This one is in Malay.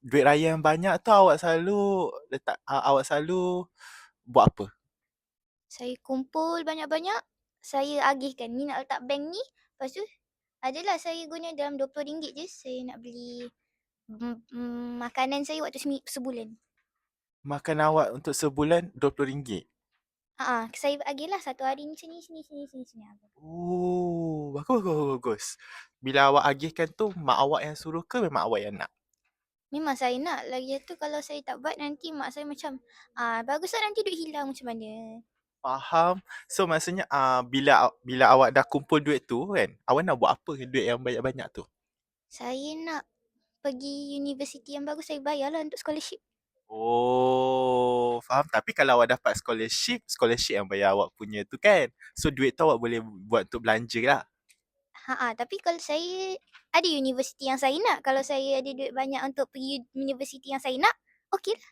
duit raya yang banyak tu awak selalu awak selalu buat apa? Saya kumpul banyak-banyak, saya agihkan ni nak letak bank ni, lepas tu adalah saya guna dalam RM20 je saya nak beli makanan saya waktu sebulan. Makan awak untuk sebulan RM20. Saya agihlah satu hari ni sini sini sini sini sini. Oh, bagus, bagus, bagus. Bila awak agihkan tu, mak awak yang suruh ke memang awak yang nak? Memang saya nak, lagi tu kalau saya tak buat nanti mak saya macam, baguslah nanti duit hilang macam mana. Faham. So maksudnya bila awak dah kumpul duit tu kan, awak nak buat apa dengan duit yang banyak-banyak tu? Saya nak pergi universiti yang bagus, saya bayarlah untuk scholarship. Oh, faham. Tapi kalau awak dapat scholarship, scholarship yang bayar awak punya tu kan. So duit tu awak boleh buat untuk belanja lah. Tapi kalau saya ada universiti yang saya nak, kalau saya ada duit banyak untuk pergi universiti yang saya nak, okey lah.